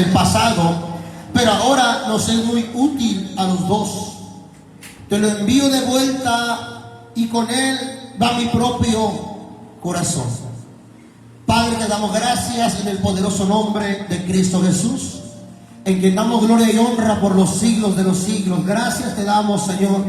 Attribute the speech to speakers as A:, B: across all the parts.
A: el pasado, pero ahora nos es muy útil a los dos. Te lo envío de vuelta y con él va mi propio corazón. Padre, te damos gracias en el poderoso nombre de Cristo Jesús, en quien damos gloria y honra por los siglos de los siglos. Gracias te damos, Señor,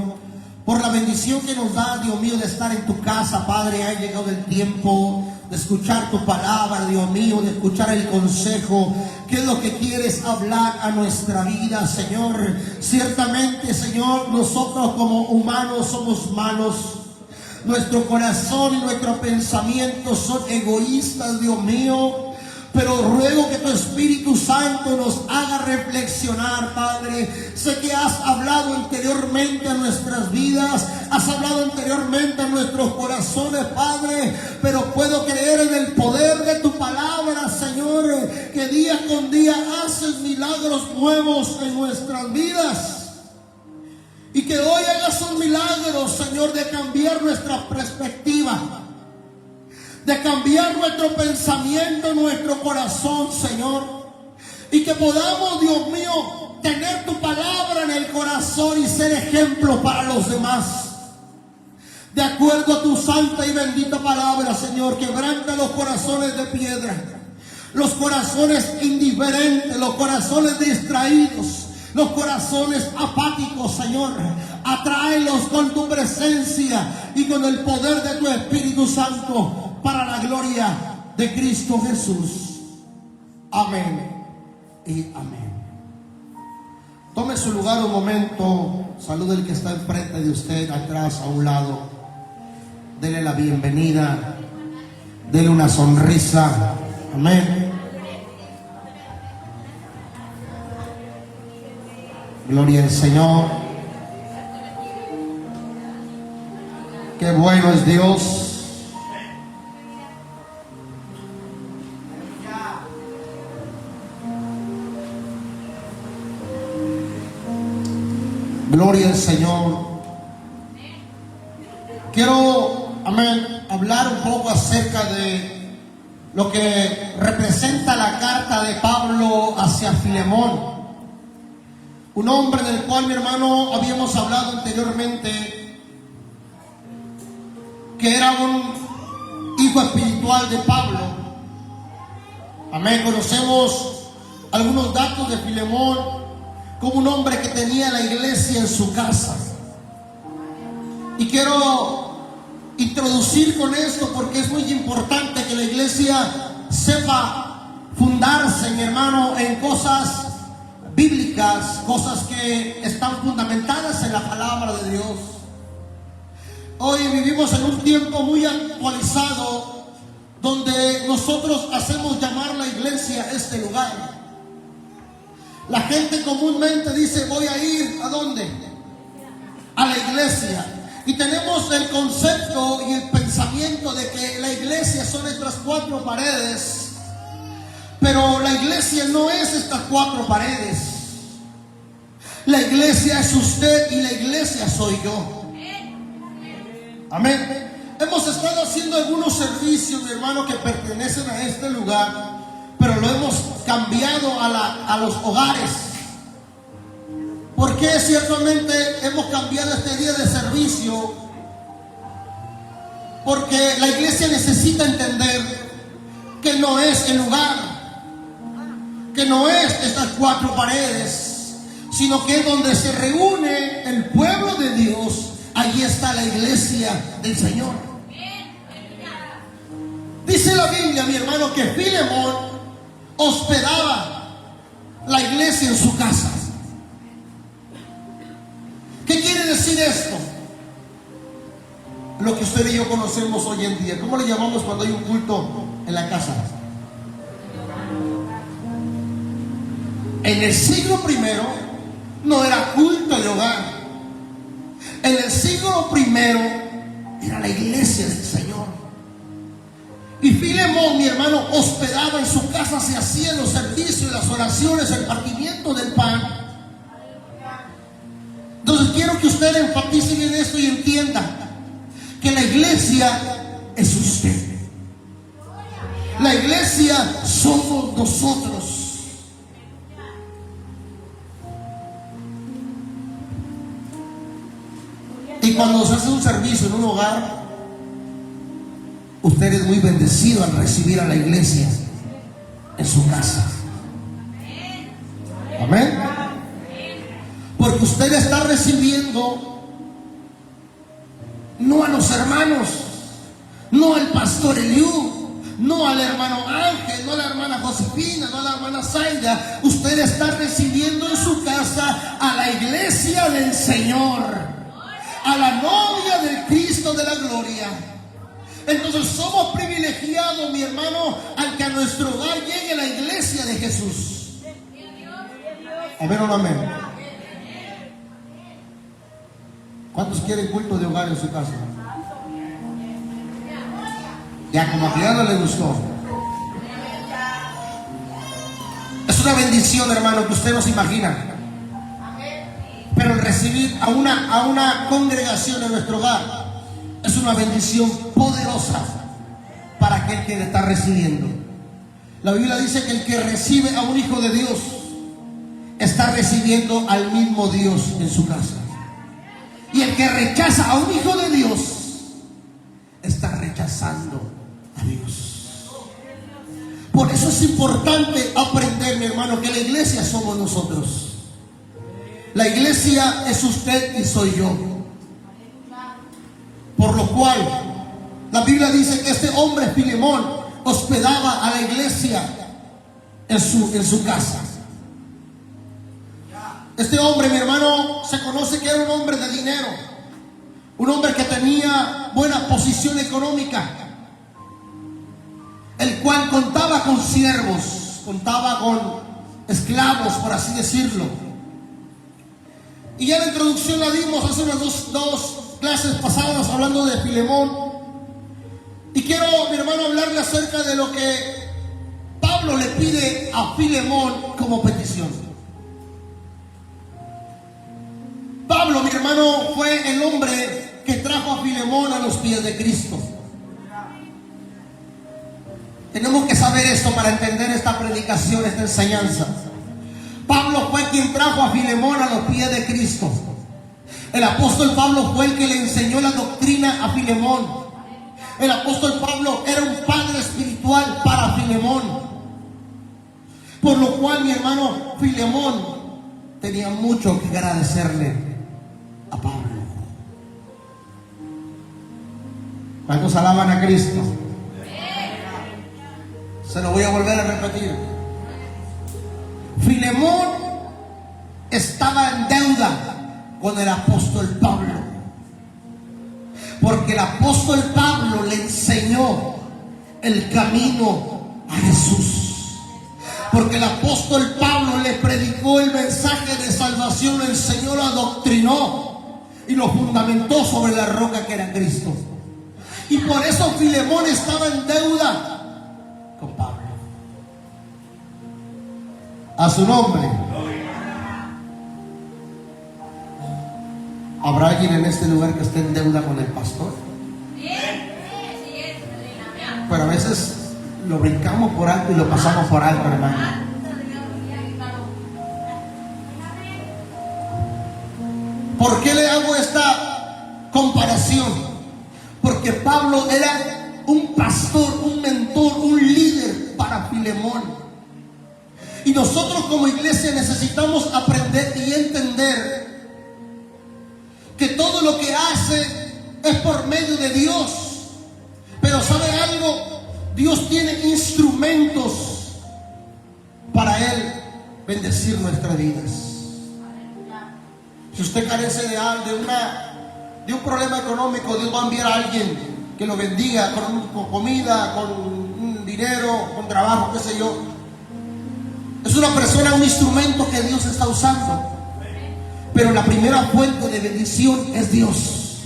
A: por la bendición que nos da, Dios mío, de estar en tu casa, Padre. Ha llegado el tiempo de escuchar tu palabra, Dios mío, de escuchar el consejo. ¿Qué es lo que quieres hablar a nuestra vida, Señor? Ciertamente, Señor, nosotros como humanos somos malos. Nuestro corazón y nuestro pensamiento son egoístas, Dios mío. Pero ruego que tu Espíritu Santo nos haga reflexionar, Padre. Sé que has hablado anteriormente a nuestras vidas, has hablado anteriormente a nuestros corazones, Padre. Pero puedo creer en el poder de tu palabra, Señor, que día con día haces milagros nuevos en nuestras vidas. Y que hoy hagas un milagro, Señor, de cambiar nuestra perspectiva, de cambiar nuestro pensamiento, nuestro corazón, Señor. Y que podamos, Dios mío, tener tu palabra en el corazón y ser ejemplo para los demás. De acuerdo a tu santa y bendita palabra, Señor, quebranta los corazones de piedra, los corazones indiferentes, los corazones distraídos, los corazones apáticos, Señor. Atráelos con tu presencia y con el poder de tu Espíritu Santo, para la gloria de Cristo Jesús. Amén y amén. Tome su lugar un momento. Salude al que está enfrente de usted, atrás, a un lado. Dele la bienvenida. Dele una sonrisa. Amén. Gloria al Señor. Qué bueno es Dios. Gloria al Señor. Quiero, amén, hablar un poco acerca de lo que representa la carta de Pablo hacia Filemón. Un hombre del cual, mi hermano, habíamos hablado anteriormente, que era un hijo espiritual de Pablo. Amén. Conocemos algunos datos de Filemón como un hombre que tenía la iglesia en su casa. Y quiero introducir con esto porque es muy importante que la iglesia sepa fundarse, mi hermano, en cosas bíblicas, cosas que están fundamentadas en la palabra de Dios. Hoy vivimos en un tiempo muy actualizado, donde nosotros hacemos llamar la iglesia este lugar. La gente comúnmente dice: voy a ir, ¿a dónde? A la iglesia. Y tenemos el concepto y el pensamiento de que la iglesia son estas cuatro paredes. Pero la iglesia no es estas cuatro paredes. La iglesia es usted y la iglesia soy yo. Amén. Hemos estado haciendo algunos servicios, mi hermano, que pertenecen a este lugar, pero lo hemos cambiado a los hogares. ¿Por qué ciertamente hemos cambiado este día de servicio? Porque la iglesia necesita entender que no es el lugar, que no es estas cuatro paredes, sino que es donde se reúne el pueblo de Dios. Allí está la iglesia del Señor. Dice la Biblia, mi hermano, que Filemón hospedaba la iglesia en su casa. ¿Qué quiere decir esto? Lo que usted y yo conocemos hoy en día. ¿Cómo le llamamos cuando hay un culto en la casa? En el siglo primero no era culto de hogar. En el siglo primero era la iglesia del Señor. Y Filemón, mi hermano, hospedaba en su casa, se hacían los servicios, las oraciones, el partimiento del pan. Entonces quiero que usted enfatice en esto y entienda que la iglesia es usted. La iglesia somos nosotros. Y cuando se hace un servicio en un hogar, usted es muy bendecido al recibir a la iglesia en su casa. Amén. Porque usted está recibiendo no a los hermanos, no al pastor Eliú, no al hermano Ángel, no a la hermana Josefina, no a la hermana Zaida. Usted está recibiendo en su casa a la iglesia del Señor, a la novia del Cristo de la gloria. Entonces somos privilegiados, mi hermano, al que a nuestro hogar llegue la iglesia de Jesús. Amén o no amén. ¿Cuántos quieren culto de hogar en su casa? Ya como que ya no le gustó. Es una bendición, hermano, que usted no se imagina. Pero el recibir a una congregación en nuestro hogar es una bendición poderosa para aquel que le está recibiendo. La Biblia dice que el que recibe a un hijo de Dios está recibiendo al mismo Dios en su casa. Y el que rechaza a un hijo de Dios está rechazando a Dios. Por eso es importante aprender, mi hermano, que la iglesia somos nosotros. La iglesia es usted y soy yo. Por lo cual la Biblia dice que este hombre Filemón hospedaba a la iglesia en su casa. Este hombre, mi hermano, se conoce que era un hombre de dinero, un hombre que tenía buena posición económica, el cual contaba con siervos, contaba con esclavos, por así decirlo. Y ya la introducción la dimos hace unas dos clases pasadas hablando de Filemón. Y quiero, mi hermano, hablarle acerca de lo que Pablo le pide a Filemón como petición. Pablo, mi hermano, fue el hombre que trajo a Filemón a los pies de Cristo. Tenemos que saber esto para entender esta predicación, esta enseñanza. Pablo fue quien trajo a Filemón a los pies de Cristo. El apóstol Pablo fue el que le enseñó la doctrina a Filemón. El apóstol Pablo era un padre espiritual para Filemón. Por lo cual, mi hermano, Filemón tenía mucho que agradecerle a Pablo. ¿Cuántos alaban a Cristo? Se lo voy a volver a repetir. Filemón estaba en deuda con el apóstol Pablo, porque el apóstol Pablo le enseñó el camino a Jesús, porque el apóstol Pablo le predicó el mensaje de salvación, le enseñó, lo adoctrinó y lo fundamentó sobre la roca que era Cristo. Y por eso Filemón estaba en deuda con Pablo. A su nombre. ¿Habrá alguien en este lugar que esté en deuda con el pastor? Pero a veces lo brincamos por alto y lo pasamos por alto, hermano. ¿Por qué le hago esta comparación? Porque Pablo era un pastor, un mentor, un líder para Filemón. Y nosotros como iglesia necesitamos aprender y entender que todo lo que hace es por medio de Dios. Pero ¿sabe algo? Dios tiene instrumentos para Él bendecir nuestras vidas. Si usted carece de un problema económico, Dios va a enviar a alguien que lo bendiga con comida, con dinero, con trabajo, qué sé yo. Es una persona, un instrumento que Dios está usando. Pero la primera fuente de bendición es Dios.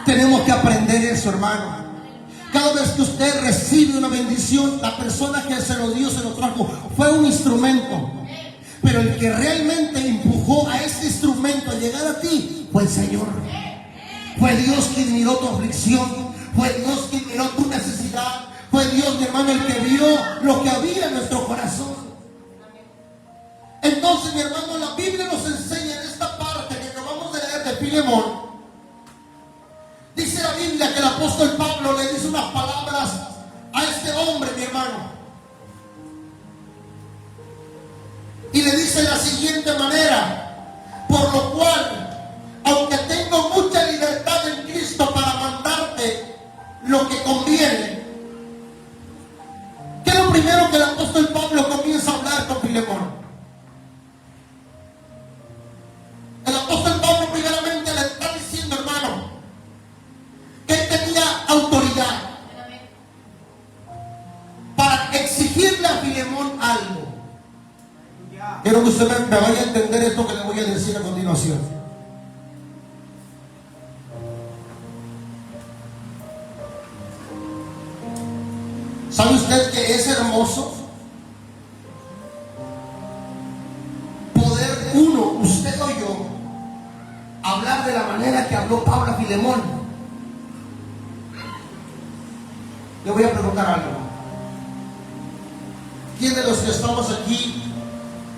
A: Tenemos que aprender eso, hermano. Cada vez que usted recibe una bendición, la persona que se lo dio, se lo trajo, fue un instrumento. Pero el que realmente empujó a ese instrumento a llegar a ti fue el Señor. Fue Dios quien miró tu aflicción, fue Dios quien miró tu necesidad, fue Dios, mi hermano, el que vio lo que había en nuestro corazón. Entonces, mi hermano, la Biblia nos enseña en esta parte que acabamos de leer de Filemón, apóstol Pablo le dice unas palabras a este hombre, mi hermano. Y le dice de la siguiente manera: por lo cual, aunque tengo mucha libertad en Cristo para mandarte lo que conviene. ¿Qué es lo primero que el apóstol Pablo comienza a hablar con Filemón? El apóstol Pablo primeramente le está diciendo, hermano, que él tenía autoridad para exigirle a Filemón algo. Quiero que usted me vaya a entender esto que le voy a decir a continuación. ¿Sabe usted que es hermoso poder usted o yo, hablar de la manera que habló Pablo a Filemón? Le voy a preguntar algo. ¿Quién de los que estamos aquí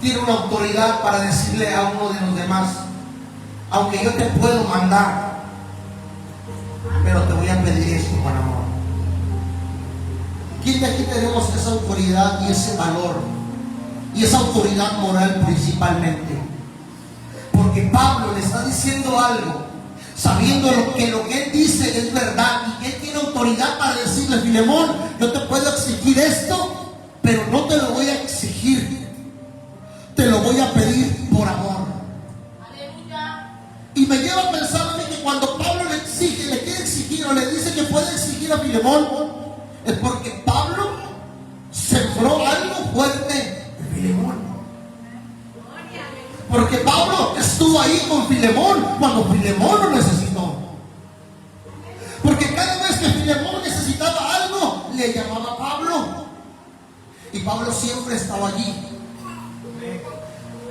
A: tiene una autoridad para decirle a uno de los demás: aunque yo te puedo mandar, pero te voy a pedir esto con amor? ¿Quién de aquí tenemos esa autoridad y ese valor y esa autoridad moral principalmente? Porque Pablo le está diciendo algo, sabiendo que lo que él dice es verdad, y que él tiene autoridad para decirle: Filemón, yo te puedo exigir esto, pero no te lo voy a exigir, te lo voy a pedir por amor. Aleluya. Y me lleva a pensar a mí que cuando Pablo le exige, le quiere exigir o le dice que puede exigir a Filemón, es porque Pablo sembró algo fuerte en Filemón. Porque Pablo estuvo ahí con Filemón cuando Filemón lo necesitó. Porque cada vez que Filemón necesitaba algo, le llamaba a Pablo. Y Pablo siempre estaba allí.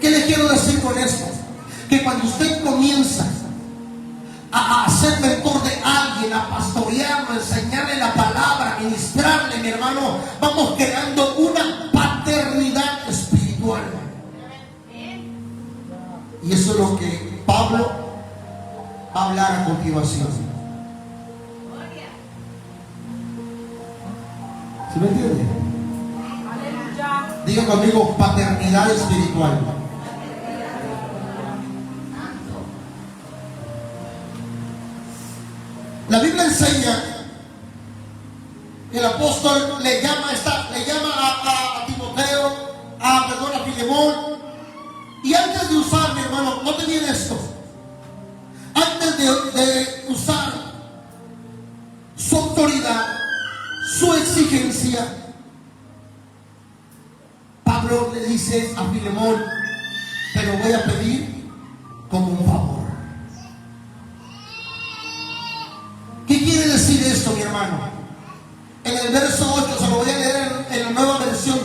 A: ¿Qué le quiero decir con esto? Que cuando usted comienza a ser mentor de alguien, a pastorearlo, a enseñarle la palabra, a ministrarle, mi hermano, vamos creando una paternidad espiritual. Y eso es lo que Pablo va a hablar a continuación. ¿Sí me entiende? Diga conmigo: paternidad espiritual. La Biblia enseña que el apóstol le llama a Timoteo, a Filemón, y antes de usar, mi hermano, note bien esto, antes de usar su autoridad, su exigencia, Pablo le dice a Filemón: te lo voy a pedir como un favor. ¿Qué quiere decir esto, mi hermano? En el verso 8, se lo voy a leer en la nueva versión.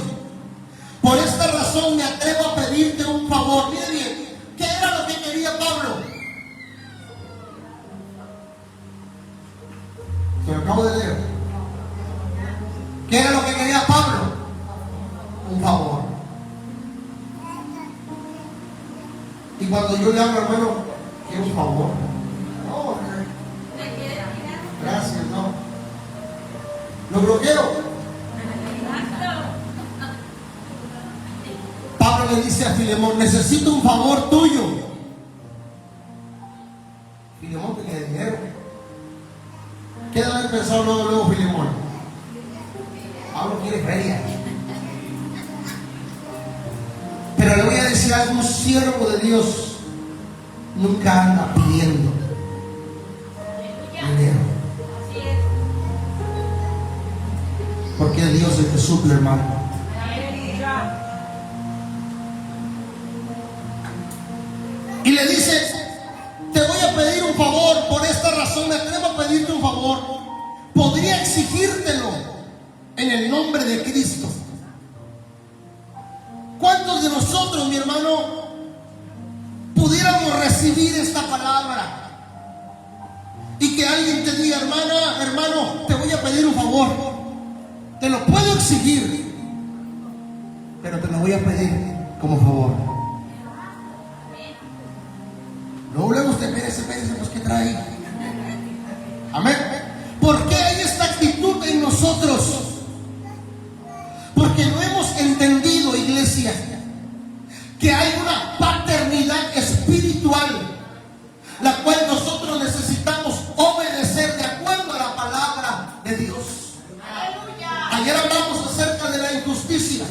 A: Por esta razón me atrevo a pedirte un favor. Mire bien, ¿qué era lo que quería Pablo? Se lo acabo de leer. ¿Qué era lo que quería Pablo? Un favor. Y cuando yo le hablo, hermano, quiero un favor. No, gracias, no. Lo bloqueo. Pablo le dice a Filemón: necesito un favor tuyo. Filemón tenía dinero. ¿Qué debe haber pensado luego Filemón? Pablo quiere feria. Pero le voy a decir algo: un siervo de Dios nunca anda pidiendo dinero. Porque es Dios el que suple, hermano. Y le dice: te voy a pedir un favor, por esta razón me atrevo a pedirte un favor. Podría exigírtelo en el nombre de Cristo. ¿Cuántos de nosotros, mi hermano, pudiéramos recibir esta palabra? Y que alguien te diga: hermano, te voy a pedir un favor. Te lo puedo exigir, pero te lo voy a pedir como favor. Luego usted, espérese, pues ¿qué trae? Amén. ¿Por que hay una paternidad espiritual, la cual nosotros necesitamos obedecer de acuerdo a la palabra de Dios. Ayer hablamos acerca de la injusticia.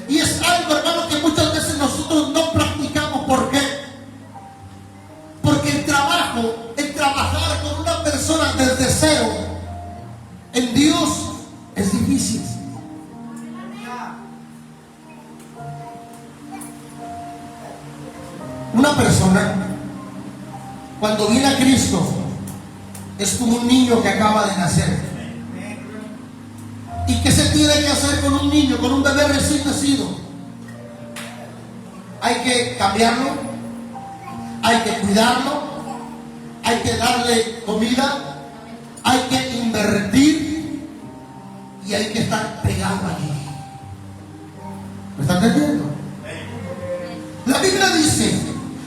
A: Y es algo, hermano, que muchas veces nosotros no practicamos. ¿Por qué? Porque el trabajar con una persona desde cero, en Dios es difícil. Una persona, cuando viene a Cristo, es como un niño que acaba de nacer. ¿Y qué se tiene que hacer con un niño, con un bebé recién nacido? Hay que cambiarlo, hay que cuidarlo, hay que darle comida, hay que invertir y hay que estar pegado allí. ¿Me están entendiendo? La Biblia dice: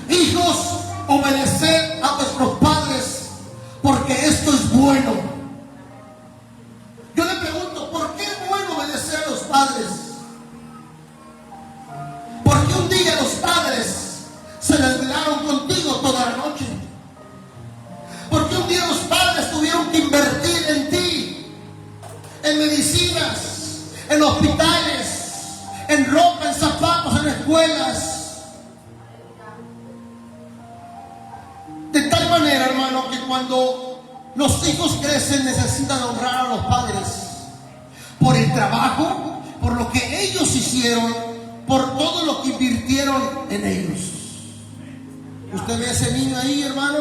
A: hijos, obedeced a vuestros padres, porque esto es bueno. Yo le pregunto, ¿por qué es bueno obedecer a los padres? Porque un día los padres se desvelaron contigo toda la noche. Porque un día los padres tuvieron que invertir en ti, en medicinas, en hospitales, en ropa, en zapatos, en escuelas. De tal manera, hermano, que cuando los hijos crecen necesitan honrar a los padres por el trabajo, por lo que ellos hicieron, por todo lo que invirtieron en ellos. Usted ve a ese niño ahí, hermano,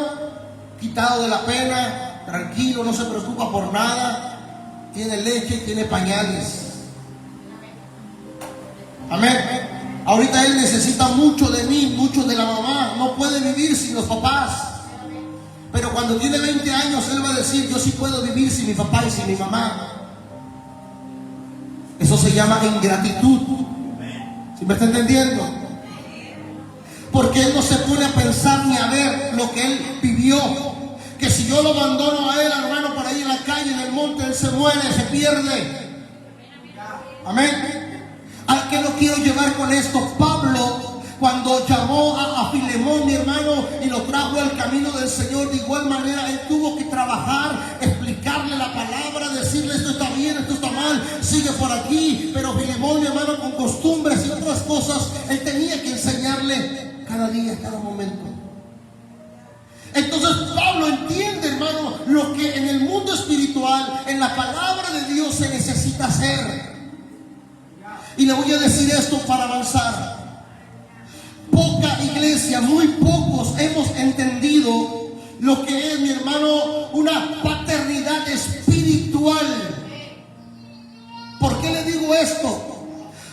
A: quitado de la pena, tranquilo, no se preocupa por nada, tiene leche, tiene pañales. Amén. Ahorita él necesita mucho de mí, mucho de la mamá, no puede vivir sin los papás. Pero cuando tiene 20 años, él va a decir: yo sí puedo vivir sin mi papá y sin mi mamá. Eso se llama ingratitud. ¿Sí me está entendiendo? Porque él no se pone a pensar ni a ver lo que él vivió. Que si yo lo abandono a él, hermano, por ahí en la calle, en el monte, él se muere, se pierde. Amén. ¿A qué lo quiero llevar con esto? Pablo, cuando llamó a Filemón, mi hermano, y lo trajo al camino del Señor, de igual manera él tuvo que trabajar, explicarle la palabra, decirle: esto está bien, esto está mal, sigue por aquí. Pero Filemón, mi hermano, con costumbres y otras cosas, él tenía que enseñarle cada día, cada momento. Entonces Pablo entiende, hermano, lo que en el mundo espiritual, en la palabra de Dios, se necesita hacer. Y le voy a decir esto para avanzar. Poca iglesia, muy pocos hemos entendido lo que es, mi hermano, una paternidad espiritual. ¿Por qué le digo esto?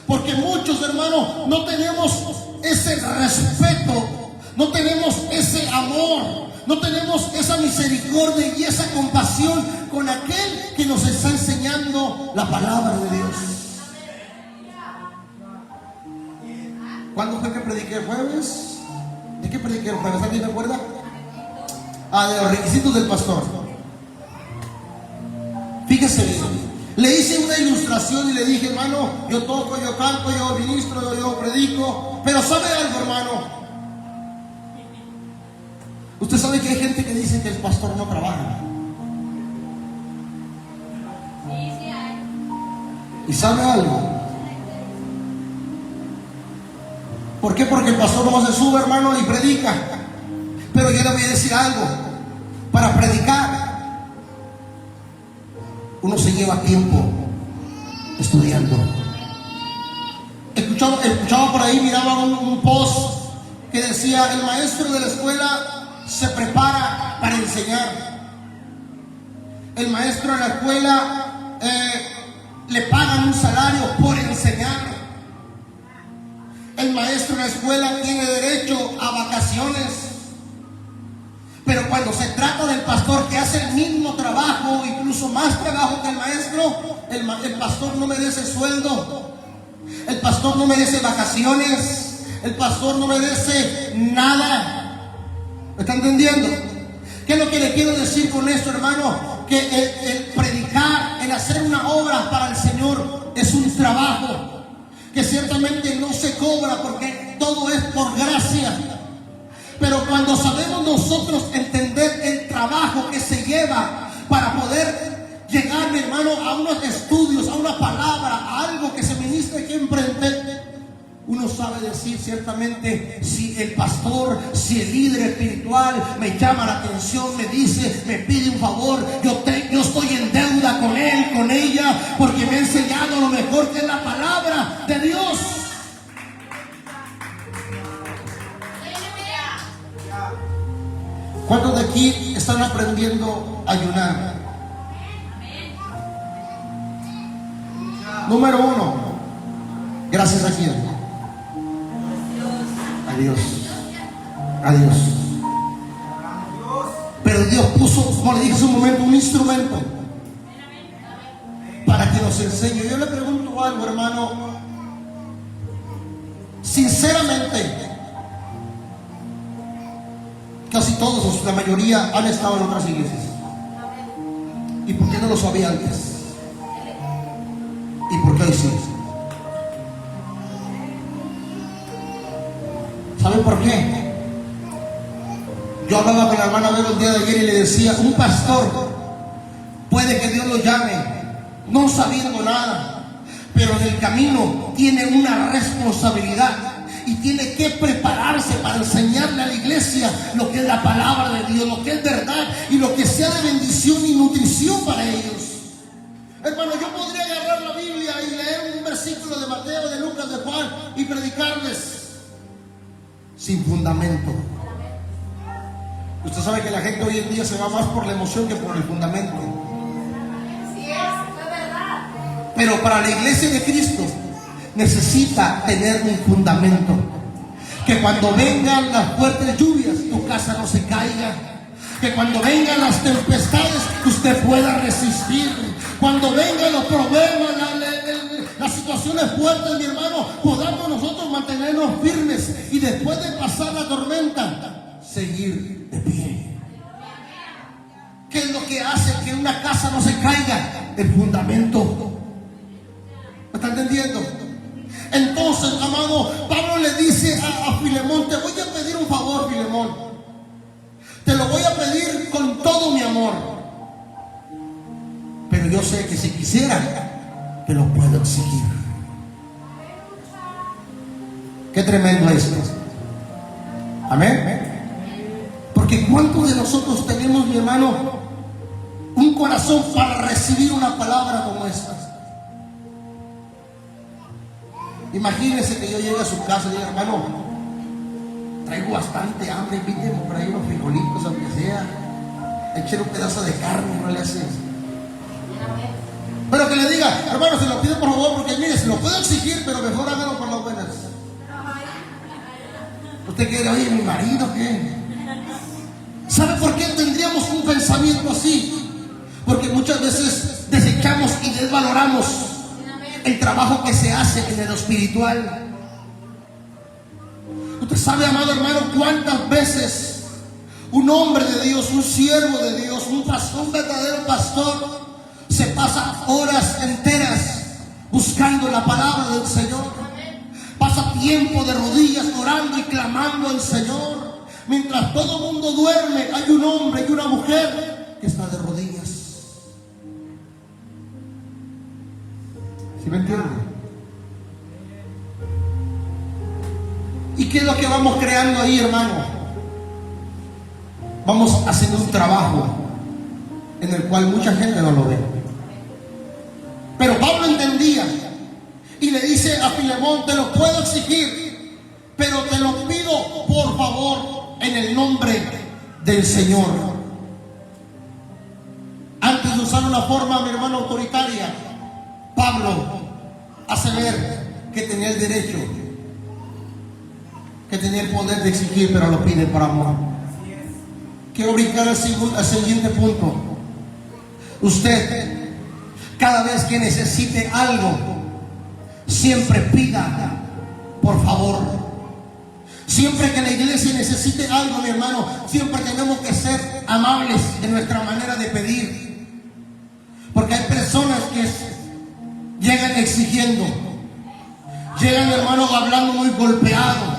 A: Porque muchos, hermanos, no tenemos ese respeto, no tenemos ese amor, no tenemos esa misericordia y esa compasión con aquel que nos está enseñando la palabra de Dios. ¿Cuándo fue que prediqué el jueves? ¿De qué prediqué el jueves? ¿Alguien me acuerda? De los requisitos del pastor. Fíjese bien. Le hice una ilustración y le dije: hermano, yo toco, yo canto, yo ministro, yo predico. Pero ¿sabe algo, hermano? Usted sabe que hay gente que dice que el pastor no trabaja. ¿Y sabe algo? ¿Por qué? Porque el pastor no se sube, hermano, y predica. Pero yo le voy a decir algo. Para predicar, uno se lleva tiempo estudiando. Escuchaba por ahí, miraba un post que decía: el maestro de la escuela se prepara para enseñar. El maestro de la escuela le pagan un salario por enseñar. El maestro de la escuela tiene derecho a vacaciones. Pero cuando se trata del pastor, que hace el mismo trabajo, incluso más trabajo que el maestro, el pastor no merece sueldo, el pastor no merece vacaciones, el pastor no merece nada. ¿Me está entendiendo? ¿Qué es lo que le quiero decir con esto, hermano? Que el predicar, el hacer una obra para el Señor es un trabajo que ciertamente no se cobra ahora porque todo es por gracia. Pero cuando sabemos nosotros entender el trabajo que se lleva para poder llegar, mi hermano, a unos estudios, a una palabra, a algo que se ministra aquí enfrente, uno sabe decir ciertamente, si el pastor, si el líder espiritual me llama la atención, me dice, me pide un favor, yo estoy en deuda con él, con ella, porque me ha enseñado lo mejor que es la palabra de Dios. ¿Cuántos de aquí están aprendiendo a ayunar? Número 1, gracias a quién. Dios, a Dios. Pero Dios puso, como le dije hace un momento, un instrumento para que nos enseñe. Yo le pregunto algo, hermano, sinceramente, casi todos, la mayoría han estado en otras iglesias. ¿Y por qué no lo sabía antes? ¿Y por qué hoy sí? ¿Saben por qué? Yo hablaba con la hermana Vero el día de ayer y le decía, un pastor puede que Dios lo llame no sabiendo nada, pero en el camino tiene una responsabilidad y tiene que prepararse para enseñarle a la iglesia lo que es la palabra de Dios, lo que es verdad y lo que sea de bendición y nutrición para ellos. Hermano, yo podría agarrar la Biblia y leer un versículo de Mateo, de Lucas, de Juan y predicarles sin fundamento. Usted sabe que la gente hoy en día se va más por la emoción que por el fundamento.
B: Así es verdad.
A: Pero para la iglesia de Cristo necesita tener un fundamento. Que cuando vengan las fuertes lluvias, tu casa no se caiga. Que cuando vengan las tempestades, usted pueda resistir. Cuando vengan los problemas, las situaciones fuertes, mi hermano, podamos nosotros mantenernos firmes y después de pasar la tormenta, seguir de pie. ¿Qué es lo que hace que una casa no se caiga? El fundamento. ¿Me está entendiendo? Entonces, amado, Pablo le dice a Filemón, te voy a pedir un favor, Filemón. Te lo voy a pedir con todo mi amor. Pero yo sé que si quisiera, te lo puedo exigir. Qué tremendo esto. Amén. Porque ¿cuántos de nosotros tenemos, mi hermano, un corazón para recibir una palabra como esta? Imagínese que yo llegue a su casa y diga, hermano, traigo bastante hambre, invíteme por ahí unos frijolitos, aunque sea, échale un pedazo de carne, no le haces. Pero que le diga, hermano, se lo pido por favor, porque mire, se lo puedo exigir, pero mejor hágalo por las buenas. ¿Usted quiere, oye, mi marido qué? ¿Sabe por qué tendríamos un pensamiento así? Porque muchas veces desechamos y desvaloramos el trabajo que se hace en lo espiritual. Usted sabe, amado hermano, cuántas veces un hombre de Dios, un siervo de Dios, un pastor, un verdadero pastor, se pasa horas enteras buscando la palabra del Señor. Pasa tiempo de rodillas orando y clamando al Señor. Mientras todo el mundo duerme, hay un hombre y una mujer que está de rodillas. ¿Sí me entienden? ¿Y qué es lo que vamos creando ahí, hermano? Vamos haciendo un trabajo en el cual mucha gente no lo ve. Pero Pablo entendía y le dice a Filemón, te lo puedo exigir, pero te lo pido por favor en el nombre del Señor. Antes de usar una forma, mi hermano, autoritaria, Pablo hace ver que tenía el derecho, que tenía el poder de exigir, pero lo pide por amor. Quiero brincar al siguiente punto. Usted, cada vez que necesite algo, siempre pida por favor. Siempre que la iglesia necesite algo, mi hermano, siempre tenemos que ser amables en nuestra manera de pedir. Porque hay personas que llegan exigiendo. Llegan, hermanos, hablando muy golpeados.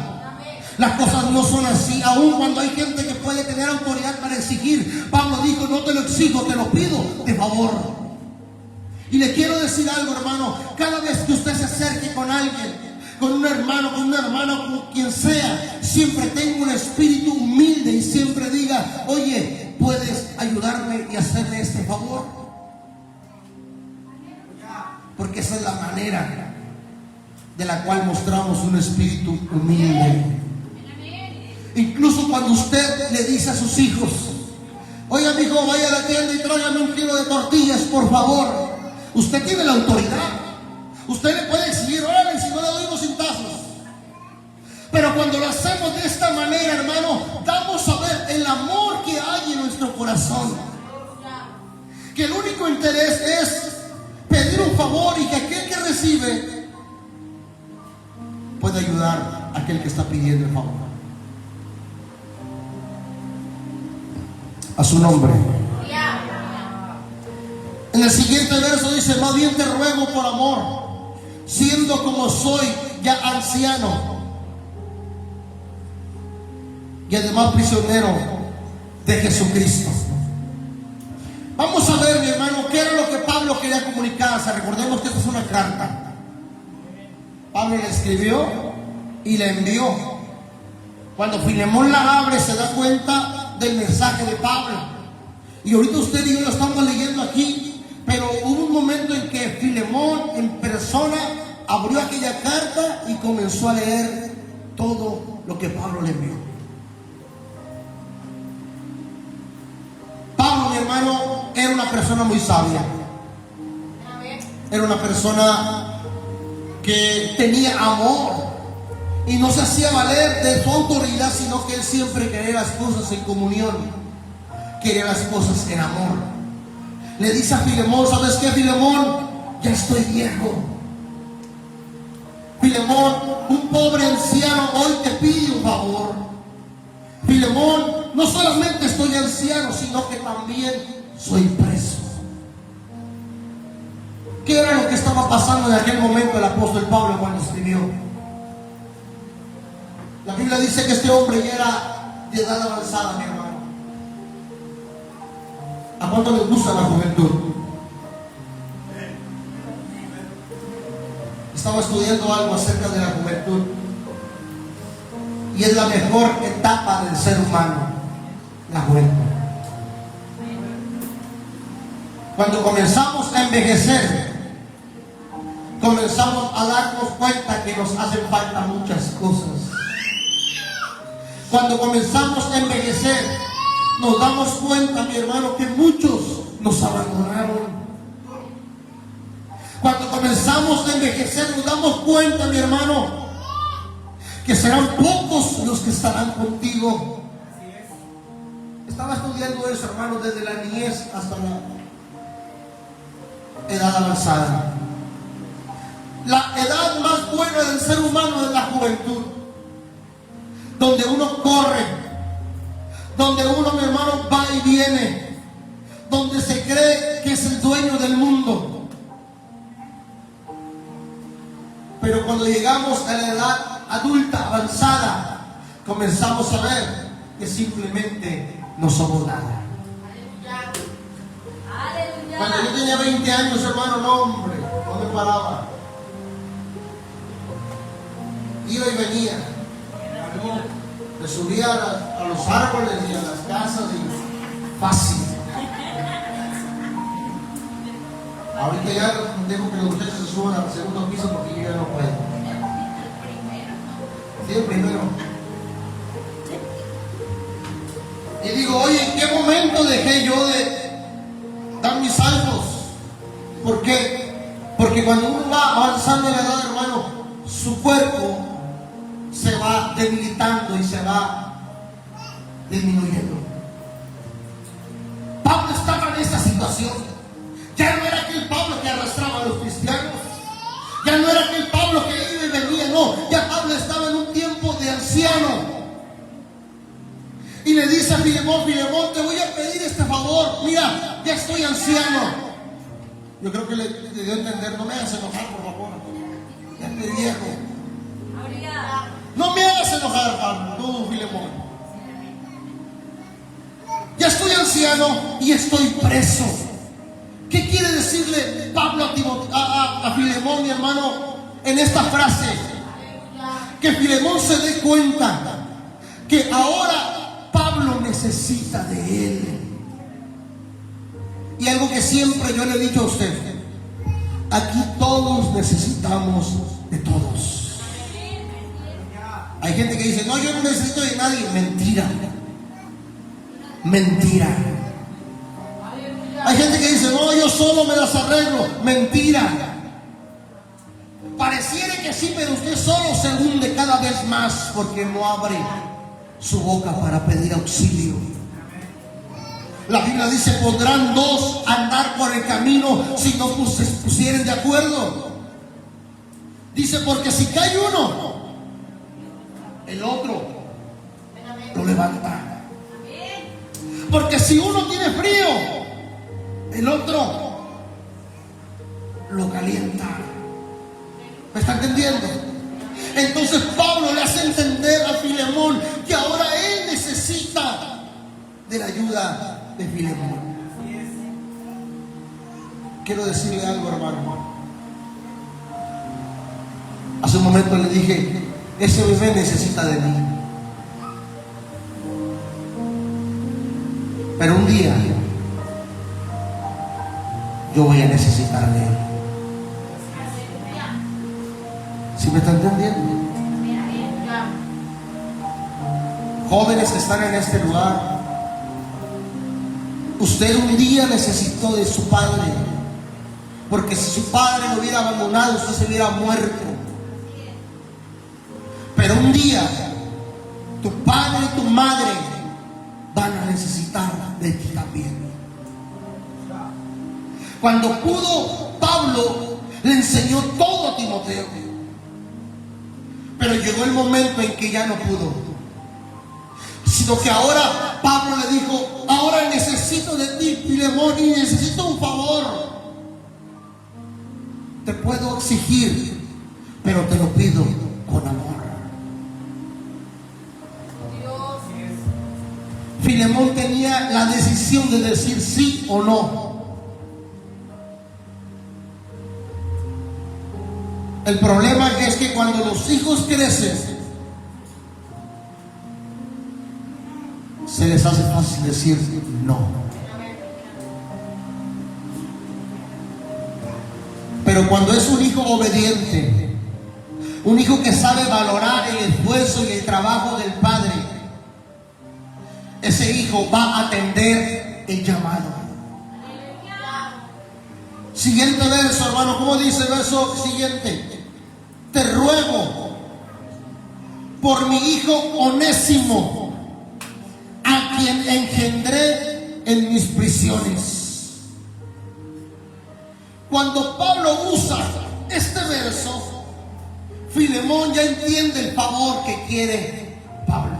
A: Las cosas no son así, aun cuando hay gente que puede tener autoridad para exigir. Pablo dijo: no te lo exijo, te lo pido de favor. Y le quiero decir algo, hermano: cada vez que usted se acerque con alguien, con un hermano, con una hermana, con quien sea, siempre tenga un espíritu humilde y siempre diga: oye, ¿puedes ayudarme y hacerme este favor? Porque esa es la manera de la cual mostramos un espíritu humilde. Incluso cuando usted le dice a sus hijos: oiga, mi hijo, vaya a la tienda y tráigame un kilo de tortillas, por favor. Usted tiene la autoridad. Usted le puede exigir: órale, si no le doy unos cintazos. Pero cuando lo hacemos de esta manera, hermano, damos a ver el amor que hay en nuestro corazón. Que el único interés es pedir un favor, y que aquel que recibe puede ayudar a aquel que está pidiendo el favor. A su nombre. En el siguiente verso dice: más bien te ruego por amor, siendo como soy ya anciano y además prisionero de Jesucristo. Vamos a ver, mi hermano, qué era lo que Pablo quería comunicarse. Recordemos que esta es una carta. Pablo la escribió y la envió. Cuando Filemón la abre, se da cuenta del mensaje de Pablo. Y ahorita usted y yo lo estamos leyendo aquí, pero hubo un momento en que Filemón en persona abrió aquella carta y comenzó a leer todo lo que Pablo le envió. Pablo, mi hermano, era una persona muy sabia. Era una persona que tenía amor y no se hacía valer de su autoridad, sino que él siempre quería las cosas en comunión, quería las cosas en amor. Le dice a Filemón: ¿sabes qué, Filemón? Ya estoy viejo. Filemón, un pobre anciano hoy te pide un favor. Filemón, no solamente estoy anciano, sino que también soy preso. ¿Qué era lo que estaba pasando en aquel momento el apóstol Pablo cuando escribió? La Biblia dice que este hombre ya era de edad avanzada, mi hermano. ¿A cuánto les gusta la juventud? Estaba estudiando algo acerca de la juventud, y es la mejor etapa del ser humano, la juventud. Cuando comenzamos a envejecer, comenzamos a darnos cuenta que nos hacen falta muchas cosas. Cuando comenzamos a envejecer, nos damos cuenta, mi hermano, que muchos nos abandonaron. Cuando comenzamos a envejecer, nos damos cuenta, mi hermano, que serán pocos los que estarán contigo. Estaba estudiando eso, hermano, desde la niñez hasta la edad avanzada. La edad más buena del ser humano es la juventud, donde uno corre, donde uno, mi hermano, va y viene, donde se cree que es el dueño del mundo. Pero cuando llegamos a la edad adulta, avanzada, comenzamos a ver que simplemente no somos nada. Cuando yo tenía 20 años, hermano, no, hombre, no me paraba. Iba y venía. Me subía a los árboles y a las casas y fácil. Ahorita ya dejo que los muchachos se suban al segundo piso porque yo ya no puedo. Sí, primero. Y digo: oye, ¿en qué momento dejé yo de dar mis saltos? ¿Por qué? Porque cuando uno va avanzando en la edad, hermano, su cuerpo se va debilitando y se va disminuyendo. Pablo estaba en esa situación. Ya no era aquel Pablo que arrastraba a los cristianos. Ya no era aquel Pablo que iba y venía. No, ya Pablo estaba en un tiempo de anciano. Y le dice a Filemón: Filemón, te voy a pedir este favor. Mira, ya estoy anciano. Yo creo que le dio a entender: no me hagas enojar, por favor. Ya estoy viejo. No me hagas enojar, Pablo, tú, Filemón. Ya estoy anciano y estoy preso. ¿Qué quiere decirle Pablo a Filemón, mi hermano, en esta frase? Que Filemón se dé cuenta que ahora Pablo necesita de él. Y algo que siempre yo le he dicho a usted: aquí todos necesitamos de todos. Hay gente que dice: no, yo no necesito de nadie. Mentira. Mentira. Hay gente que dice: no, yo solo me las arreglo. Mentira. Pareciera que sí, pero usted solo se hunde cada vez más porque no abre su boca para pedir auxilio. La Biblia dice: podrán dos andar por el camino si no se pusieren de acuerdo. Dice: porque si cae uno, el otro lo levanta. Porque si uno tiene frío, el otro lo calienta. ¿Me está entendiendo? Entonces Pablo le hace entender a Filemón que ahora él necesita de la ayuda de Filemón. Quiero decirle algo, hermano. Hace un momento le dije: ese bebé necesita de mí. Pero un día yo voy a necesitar de él. ¿Sí me está entendiendo? Jóvenes que están en este lugar, usted un día necesitó de su padre, porque si su padre lo hubiera abandonado, usted se hubiera muerto. Pero un día tu padre y tu madre van a necesitar de ti también. Cuando pudo, Pablo le enseñó todo a Timoteo, pero llegó el momento en que ya no pudo, sino que ahora Pablo le dijo: ahora necesito de ti, Filemón, y necesito un favor. Te puedo exigir, pero te lo pido con amor. Filemón tenía la decisión de decir sí o no. El problema es que cuando los hijos crecen, se les hace fácil decir no. Pero cuando es un hijo obediente, un hijo que sabe valorar el esfuerzo y el trabajo del padre, ese hijo va a atender el llamado. Siguiente verso, hermano. ¿Cómo dice el verso siguiente? Te ruego por mi hijo Onésimo, a quien engendré en mis prisiones. Cuando Pablo usa este verso, Filemón ya entiende el favor que quiere Pablo.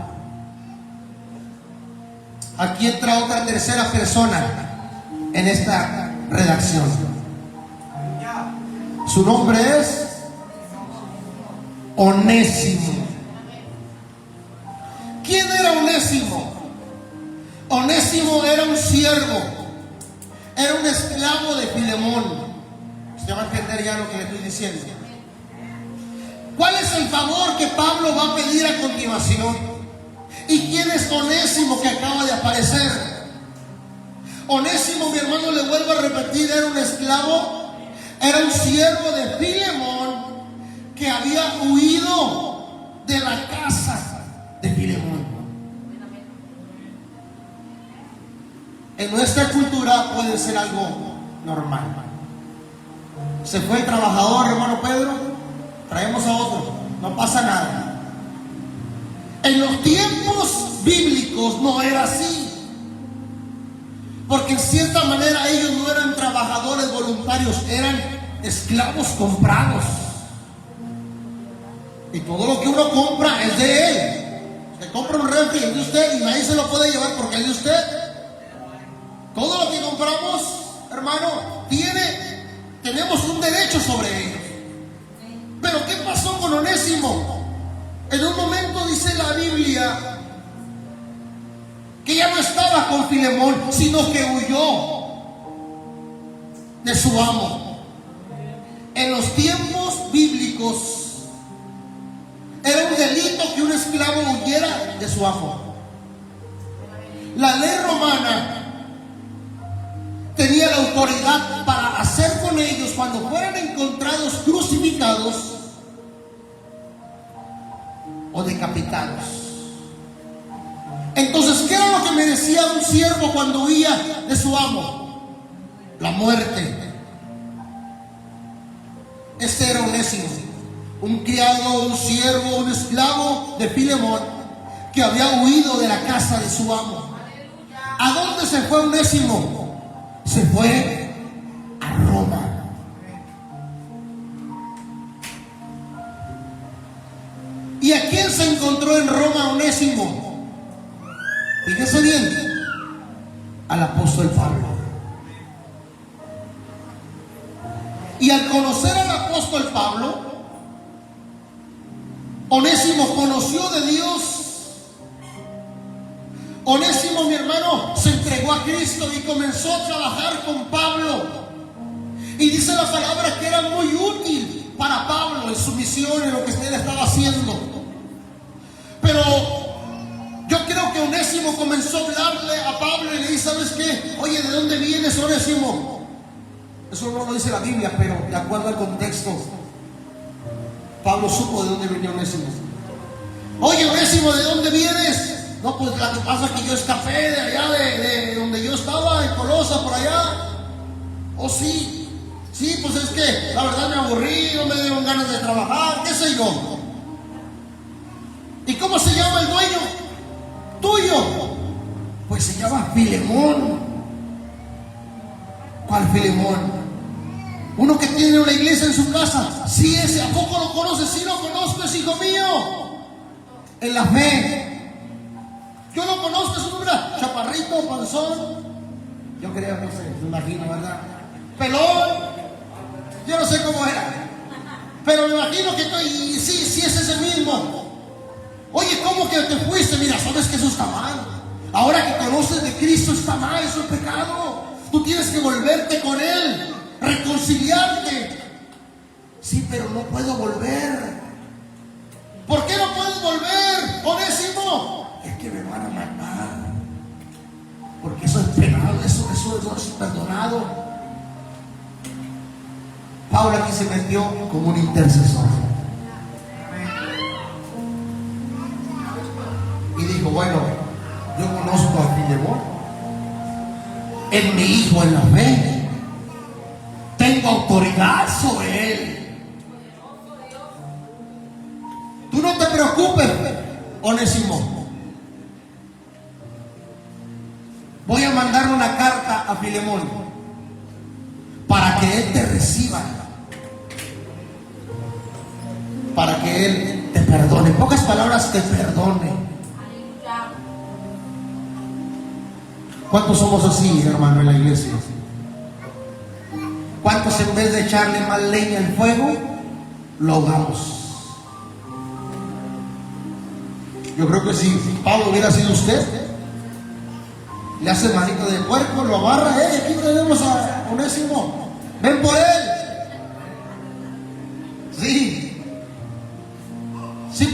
A: Aquí entra otra tercera persona en esta redacción. Su nombre es Onésimo. ¿Quién era Onésimo? Onésimo era un siervo, era un esclavo de Filemón. Usted va a entender ya lo que le estoy diciendo. ¿Cuál es el favor que Pablo va a pedir a continuación? ¿Y quién es Onésimo que acaba de aparecer? Onésimo, mi hermano, le vuelvo a repetir, era un esclavo, era un siervo de Filemón que había huido de la casa de Filemón. En nuestra cultura puede ser algo normal. Se fue el trabajador, hermano Pedro, traemos a otro, no pasa nada. En los tiempos bíblicos no era así, porque en cierta manera ellos no eran trabajadores voluntarios, eran esclavos comprados. Y todo lo que uno compra es de él. Se compra un refri, es de usted, y nadie se lo puede llevar porque es de usted. Todo lo que compramos, hermano, tenemos un derecho sobre ellos. Pero ¿qué pasó con Onésimo? estaba con Filemón, sino que huyó de su amo. En los tiempos bíblicos era un delito que un esclavo huyera de su amo. La ley romana tenía la autoridad para hacer con ellos, cuando fueran encontrados crucificados o decapitados. Entonces, ¿qué era lo que merecía un siervo cuando huía de su amo? La muerte. Este era Onésimo, un criado, un siervo, un esclavo de Filemón, que había huido de la casa de su amo. ¿A dónde se fue Onésimo? Se fue a Roma. ¿Y a quién se encontró en Roma Onésimo? Fíjese bien, al apóstol Pablo. Y al conocer al apóstol Pablo, Onésimo conoció de Dios. Onésimo, mi hermano, se entregó a Cristo y comenzó a trabajar con Pablo. Y dice la palabra que era muy útil para Pablo en su misión, en lo que él estaba haciendo. Pero yo creo que Onésimo comenzó a hablarle a Pablo y le dice: ¿sabes qué? Oye, ¿de dónde vienes, Onésimo? Eso no lo dice la Biblia, pero de acuerdo al contexto, Pablo supo de dónde venía Onésimo. Oye, Onésimo, ¿de dónde vienes? No, pues lo que pasa es que yo escapé de allá, de donde yo estaba, en Colosa, por allá. Oh, sí, sí, pues es que la verdad me aburrí, no me dieron ganas de trabajar, qué sé yo. ¿Y cómo se llama el dueño tuyo? Pues se llama Filemón. ¿Cuál Filemón? Uno que tiene una iglesia en su casa. Sí, ese, ¿a poco lo conoces? Sí, lo conozco, es hijo mío. En la fe. Yo lo conozco, es un hombre chaparrito, panzón. Yo creo, no sé, me imagino, ¿verdad? Pelón. Yo no sé cómo era. Pero me imagino que sí, es ese mismo. Oye, ¿cómo que te fuiste? Mira, sabes que eso está mal. Ahora que conoces de Cristo está mal, eso es pecado. Tú tienes que volverte con Él, reconciliarte. Sí, pero no puedo volver. ¿Por qué no puedes volver, Onésimo? Es que me van a matar. Porque eso es penado, eso no es perdonado. Pablo aquí se metió como un intercesor. Y dijo: bueno, yo conozco a Filemón. Es mi hijo en la fe. Tengo autoridad sobre él. Tú no te preocupes, Onésimo. Voy a mandar una carta a Filemón para que él te reciba, para que él te perdone. En pocas palabras, te perdone. ¿Cuántos somos así, hermano, en la iglesia? ¿Cuántos, en vez de echarle más leña al fuego, lo ahogamos? Yo creo que si Pablo hubiera sido usted, le hace manito de puerco, lo amarra. Aquí tenemos a Onésimo, ven por él. Sí,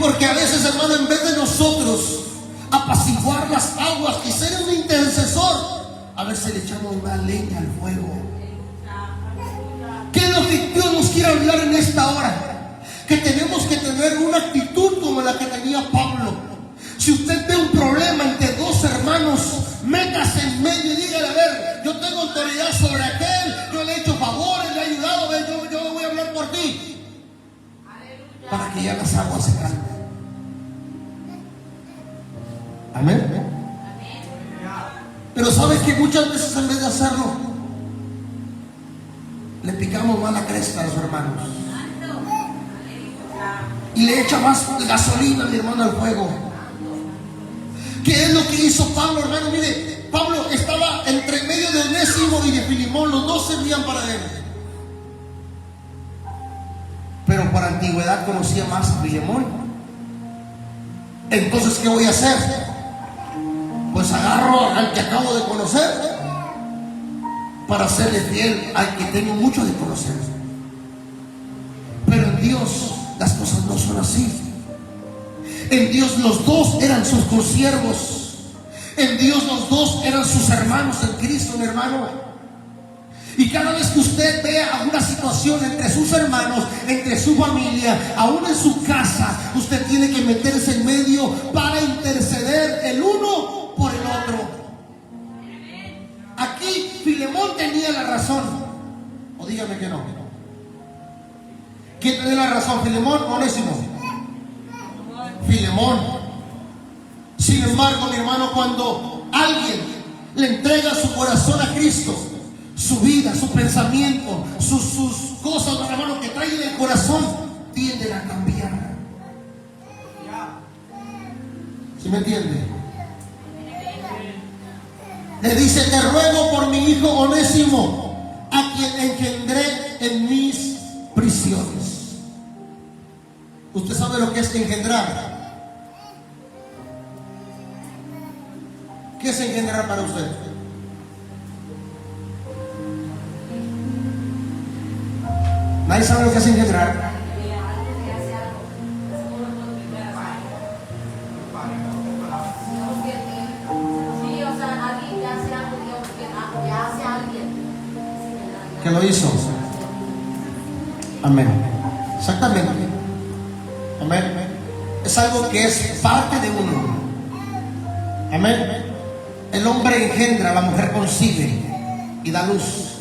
A: porque a veces, hermano, en vez de nosotros apaciguar las aguas y ser un intercesor, a veces le echamos una leña al fuego. ¿Qué es lo que Dios nos quiere hablar en esta hora? Que tenemos que tener una actitud como la que tenía Pablo. Si usted ve un problema entre dos hermanos, métase en medio y dígale: a ver, yo tengo autoridad sobre aquel, yo le he hecho favores, le he ayudado, yo voy a hablar por ti. Aleluya. Para que ya las aguas se calmen. Amén. Pero sabes que muchas veces, en vez de hacerlo, le picamos más la cresta a los hermanos y le echa más gasolina, mi hermano, al fuego. ¿Qué es lo que hizo Pablo, hermano? Mire, Pablo estaba entre medio de Onésimo y de Filemón. Los dos servían para él, pero por antigüedad conocía más a Filemón. Entonces, ¿qué voy a hacer? Pues pues agarro al que acabo de conocer para serle fiel al que tengo mucho de conocer. Pero en Dios las cosas no son así. En Dios los dos eran sus consiervos. En Dios los dos eran sus hermanos en Cristo, mi hermano. Y cada vez que usted vea alguna situación entre sus hermanos, entre su familia, aún en su casa, usted tiene que meterse en medio para interceder el uno por el otro. Aquí Filemón tenía la razón. O dígame que no. ¿Quién tenía la razón, Filemón o Onésimo? Filemón. Sin embargo, mi hermano, cuando alguien le entrega su corazón a Cristo, su vida, su pensamiento, sus cosas, hermano, que traen en el corazón, tienden a cambiar. ¿Sí me entiende? Le dice: te ruego por mi hijo Onésimo, a quien engendré en mis prisiones. ¿Usted sabe lo que es engendrar? ¿Qué es engendrar para usted? ¿Nadie sabe lo que es engendrar? ¿Qué lo hizo? Amén. Exactamente. Amén. Es algo que es parte de uno. Amén. El hombre engendra, la mujer concibe y da luz.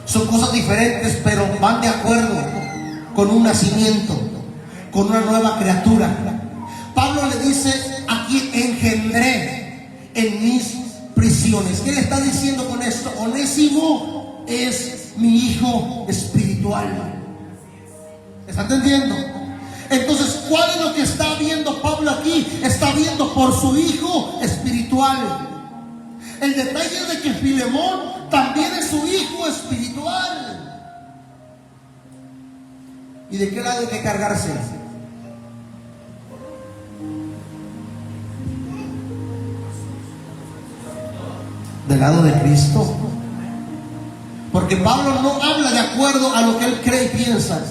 A: Son cosas diferentes, pero van de acuerdo con un nacimiento, con una nueva criatura. Pablo le dice: aquí engendré en mis prisiones. ¿Qué le está diciendo con esto? Onésimo es mi hijo espiritual. ¿Está entendiendo? Entonces, ¿cuál es lo que está viendo Pablo aquí? Está viendo por su hijo espiritual. El detalle es de que Filemón también es su hijo espiritual. ¿Y de qué lado hay que cargarse? Del lado de Cristo. Porque Pablo no habla de acuerdo a lo que él cree y piensa,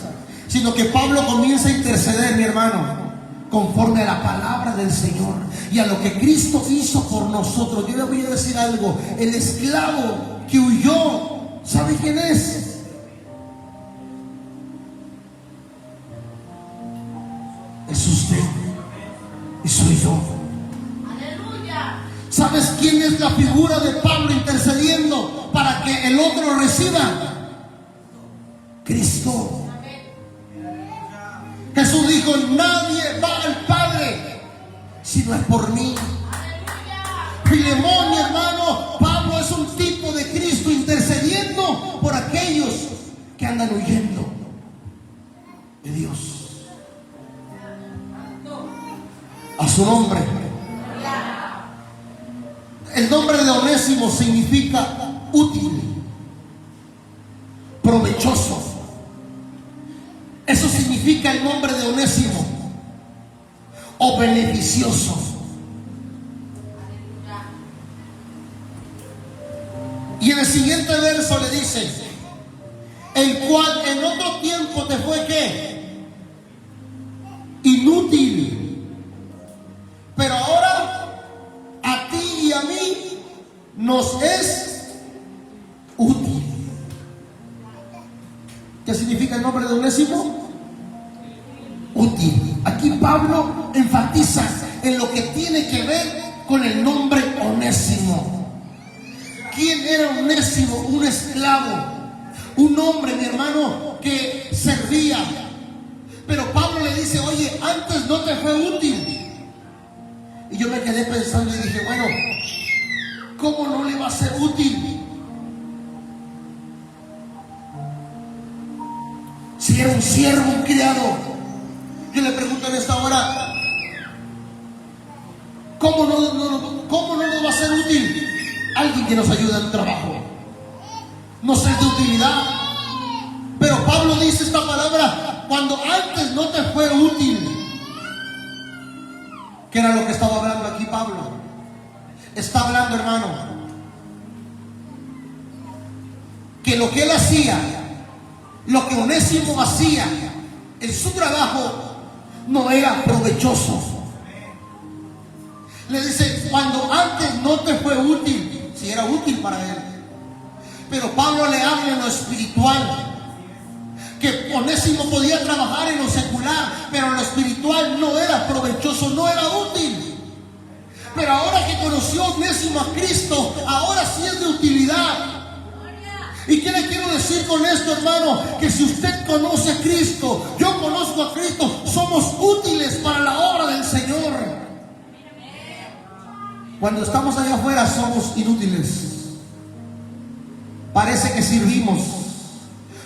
A: sino que Pablo comienza a interceder, mi hermano, conforme a la palabra del Señor y a lo que Cristo hizo por nosotros. Yo le voy a decir algo: el esclavo que huyó, ¿sabe quién es? Es usted y soy yo.
B: Aleluya.
A: ¿Sabes quién es la figura de Pablo intercediendo para que el otro reciba? Cristo. Jesús dijo: nadie va al Padre si no es por mí. Filemón, mi hermano, Pablo es un tipo de Cristo intercediendo por aquellos que andan huyendo de Dios. A su nombre. El nombre de Onésimo significa útil, provechoso. Eso significa el nombre de Onésimo, o beneficioso. Y en el siguiente verso le dice: el cual en otro tiempo te fue ¿qué? Inútil, pero ahora a ti y a mí nos es útil. ¿Qué significa el nombre de Onésimo? Útil. Aquí Pablo enfatiza en lo que tiene que ver con el nombre Onésimo. ¿Quién era Onésimo? Un esclavo, un hombre, mi hermano, que servía. Pero Pablo le dice: oye, antes no te fue útil. Y yo me quedé pensando y dije: bueno, ¿cómo no le va a ser útil? Si era un siervo, un criado. Yo le pregunto en esta hora: ¿cómo no nos va a ser útil alguien que nos ayuda en el trabajo? Nos es de utilidad. Pero Pablo dice esta palabra: cuando antes no te fue útil. ¿Qué era lo que estaba hablando aquí Pablo? está hablando, hermano, que lo que él hacía, lo que Onésimo hacía en su trabajo, no era provechoso. Le dice, cuando antes no te fue útil, si era útil para él. Pero Pablo le habla en lo espiritual, que Onésimo podía trabajar en lo secular, pero en lo espiritual no era provechoso, no era útil. Pero ahora que conoció Onésimo a Cristo, ahora sí es de utilidad. ¿Y qué le quiero decir con esto, hermano? Que si usted conoce a Cristo, yo conozco a Cristo, somos útiles para la obra del Señor. Cuando estamos allá afuera somos inútiles. Parece que servimos,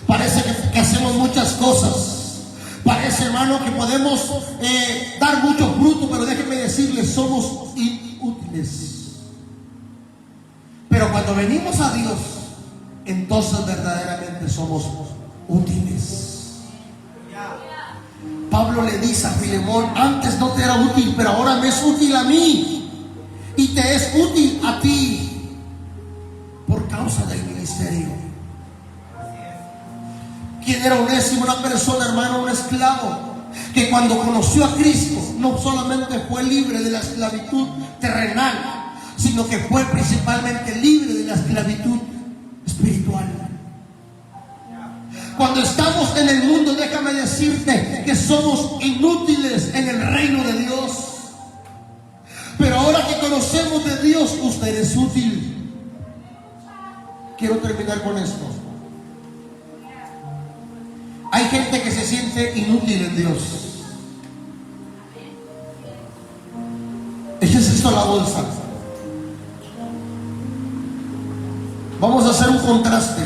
A: parece que hacemos muchas cosas, parece, hermano, que podemos dar mucho fruto, pero déjenme decirles, somos inútiles. Pero cuando venimos a Dios, entonces verdaderamente somos útiles. Pablo le dice a Filemón, antes no te era útil, pero ahora me es útil a mí y te es útil a ti por causa del ministerio. ¿Quién era Onésimo? Una persona, hermano, un esclavo, que cuando conoció a Cristo no solamente fue libre de la esclavitud terrenal, sino que fue principalmente libre de la esclavitud espiritual. Cuando estamos en el mundo, déjame decirte que somos inútiles en el reino de Dios. Pero ahora que conocemos de Dios, usted es útil. Quiero terminar con esto. Hay gente que se siente inútil en Dios. Échese esto a la bolsa. Vamos a hacer un contraste.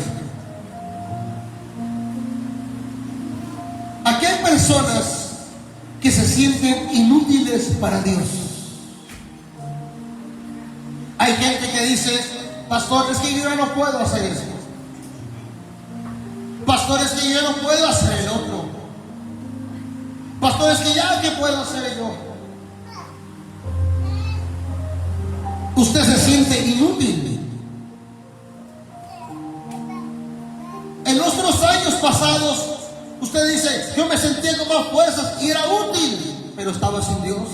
A: Aquí hay personas que se sienten inútiles para Dios. Hay gente que dice, pastor, es que yo ya no puedo hacer esto. Pastor, es que yo ya no puedo hacer el otro. Pastor, es que ya, ¿qué puedo hacer yo? Usted se siente inútil. En nuestros años pasados, usted dice, yo me sentía con más fuerzas y era útil, pero estaba sin Dios.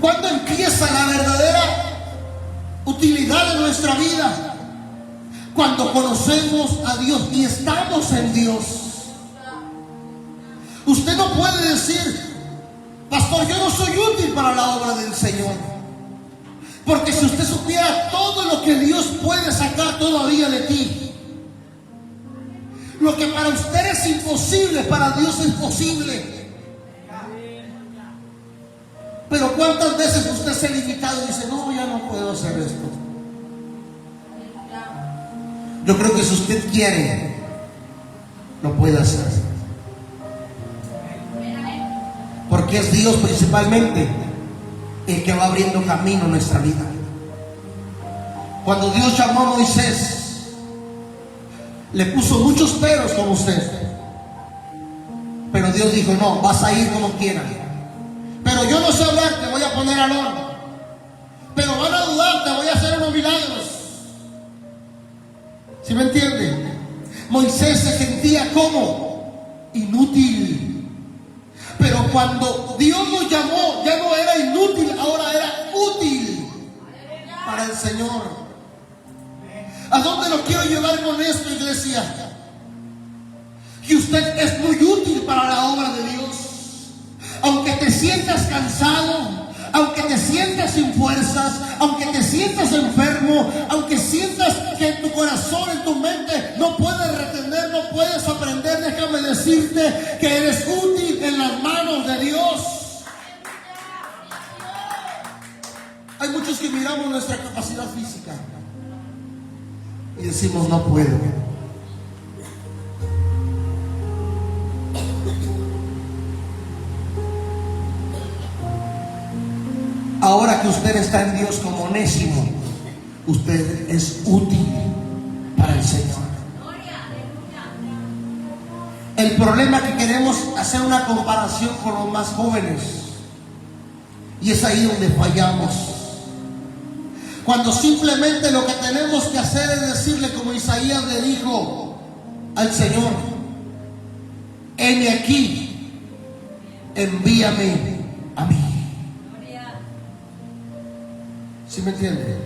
A: ¿Cuándo empieza la verdadera utilidad de nuestra vida? Cuando conocemos a Dios y estamos en Dios. Usted no puede decir, pastor, yo no soy útil para la obra del Señor. Porque si usted supiera todo lo que Dios puede sacar todavía de ti, lo que para usted es imposible, para Dios es posible. Pero ¿cuántas veces usted se ha limitado y dice, no, ya no puedo hacer esto? Yo creo que si usted quiere, lo puede hacer. Porque es Dios principalmente el que va abriendo camino en nuestra vida. Cuando Dios llamó a Moisés, le puso muchos peros con usted. Pero Dios dijo, no, vas a ir como quieras. Pero yo no sé hablar, te voy a poner al horno. Pero van a dudar, te voy a hacer unos milagros. ¿Sí me entiende? Moisés se sentía como inútil. Pero cuando Dios lo llamó, ya no era inútil, ahora era útil para el Señor. ¿A dónde lo quiero llevar con esto, iglesia? Que usted es muy útil para la obra de Dios. Aunque te sientas cansado, aunque te sientas sin fuerzas, aunque te sientas enfermo, aunque sientas que en tu corazón, en tu mente no puedes retener, no puedes aprender, déjame decirte que eres útil en las manos de Dios. Hay muchos que miramos nuestra capacidad física y decimos, no puedo. Ahora que usted está en Dios como Onésimo, usted es útil para el Señor. El problema es que queremos hacer una comparación con los más jóvenes. Y es ahí donde fallamos. Cuando simplemente lo que tenemos que hacer es decirle, como Isaías le dijo al Señor: heme aquí, envíame a mí. ¿Sí me entiende?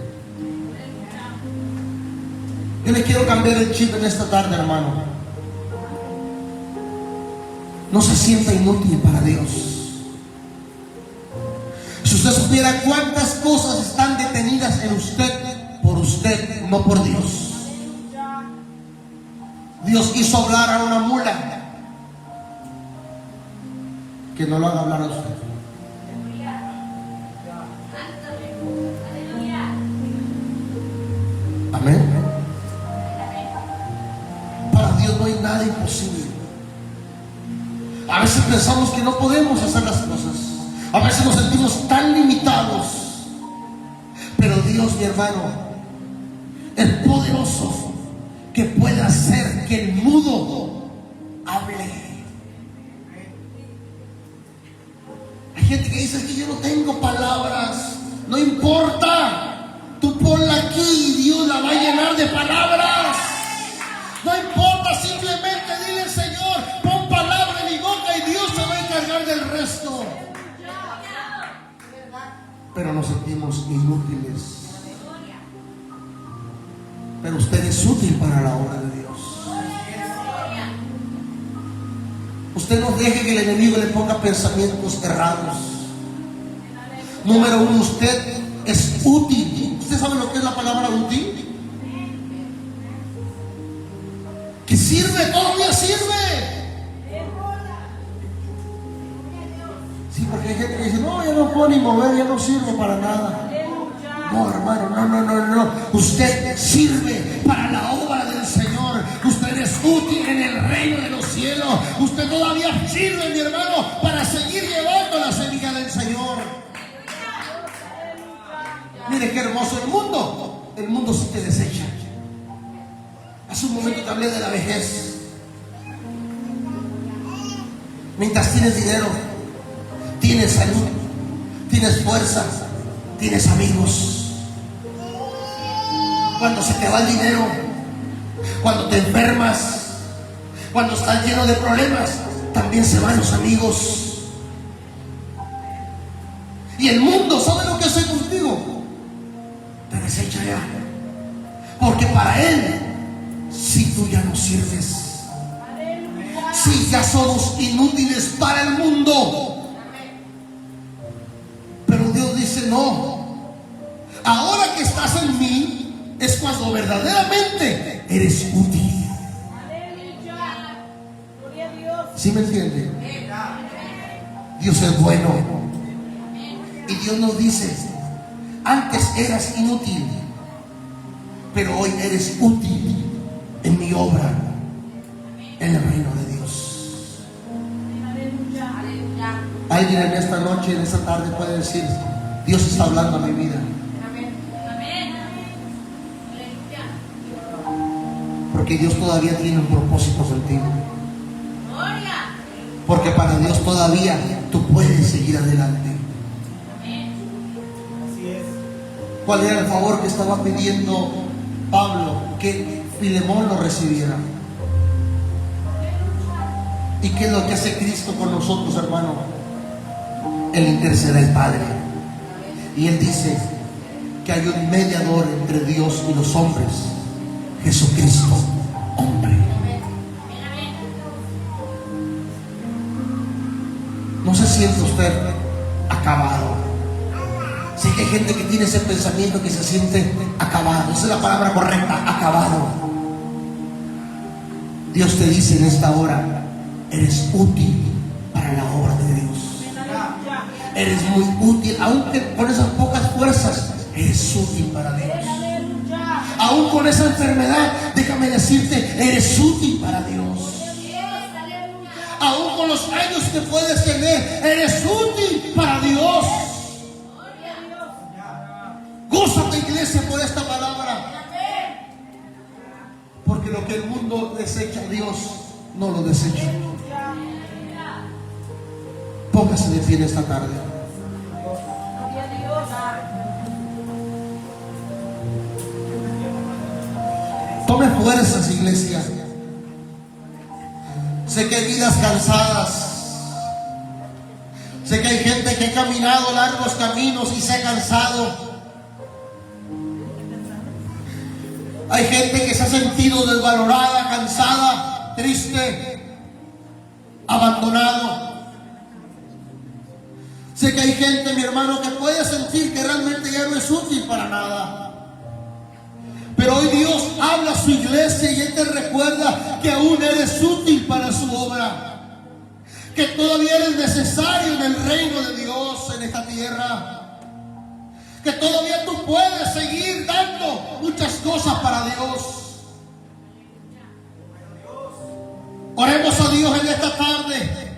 A: Yo le quiero cambiar el chip en esta tarde, hermano. No se sienta inútil para Dios. Si usted supiera cuántas cosas están detenidas en usted por usted, no por Dios. Dios hizo hablar a una mula, que no lo haga hablar a usted. Amén. Para Dios no hay nada imposible. A veces pensamos que no podemos hacer las cosas. A veces nos sentimos tan limitados. Pero Dios, mi hermano, es poderoso, que puede hacer que el mudo hable. Hay gente que dice que yo no tengo palabras. No importa. Tú ponla aquí y Dios la va a llenar de palabras. No importa, simplemente dile: Señor, pon palabra en mi boca y Dios se va a encargar del resto. Pero nos sentimos inútiles. Pero usted es útil para la obra de Dios. Usted no deje que el enemigo le ponga pensamientos errados. Número uno, usted es útil. ¿Usted sabe lo que es la palabra útil? Que sirve, todavía sirve. Sí, porque hay gente que dice: no, ya no puedo ni mover, ya no sirve para nada. No, hermano, no. Usted sirve para la obra del Señor. Usted es útil en el reino de los cielos. Usted todavía sirve, mi hermano, para seguir llevando la semilla del Señor. Mire qué hermoso el mundo. El mundo sí te desecha. Hace un momento te hablé de la vejez. Mientras tienes dinero, tienes salud, tienes fuerza, tienes amigos. Cuando se te va el dinero, cuando te enfermas, cuando estás lleno de problemas, también se van los amigos. Y el mundo, ¿sabe lo que hace contigo? Te desecha ya. Porque para él, si tú ya no sirves, si ya somos inútiles para el mundo. Pero Dios dice: no, ahora que estás en mí es cuando verdaderamente eres útil. ¿Sí me entiende? Dios es bueno. Y Dios nos dice: antes eras inútil, pero hoy eres útil en mi obra, en el reino de Dios. Alguien en esta noche, en esta tarde puede decir: Dios está hablando a mi vida. Porque Dios todavía tiene un propósito contigo. Porque para Dios todavía tú puedes seguir adelante. ¿Cuál era el favor que estaba pidiendo Pablo? Que Filemón lo recibiera. ¿Y qué es lo que hace Cristo con nosotros, hermano? Él intercede al Padre. Y Él dice que hay un mediador entre Dios y los hombres: Jesucristo, hombre. No se siente usted acabado. Sé que hay gente que tiene ese pensamiento, que se siente acabado. Esa es la palabra correcta: acabado. Dios te dice en esta hora: eres útil para la obra de Dios. Eres muy útil, aunque con esas pocas fuerzas, eres útil para Dios. Aún con esa enfermedad, déjame decirte, eres útil para Dios. Aún con los años que puedes tener, eres útil para Dios. Gózate, iglesia, por esta palabra. Porque lo que el mundo desecha, Dios no lo desecha. Póngase de pie esta tarde. fuerzas, iglesia. Sé que hay vidas cansadas. Sé que hay gente que ha caminado largos caminos y se ha cansado. Hay gente que se ha sentido desvalorada, cansada, triste, abandonado. Sé que hay gente, mi hermano, que puede sentir que realmente ya no es útil para nada. Pero hoy Dios habla a su iglesia y Él te recuerda que aún eres útil para su obra. Que todavía eres necesario en el reino de Dios en esta tierra. Que todavía tú puedes seguir dando muchas cosas para Dios. Oremos a Dios en esta tarde.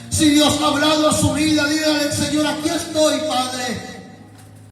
A: Si Dios ha hablado a su vida, dígale al Señor: aquí estoy, Padre.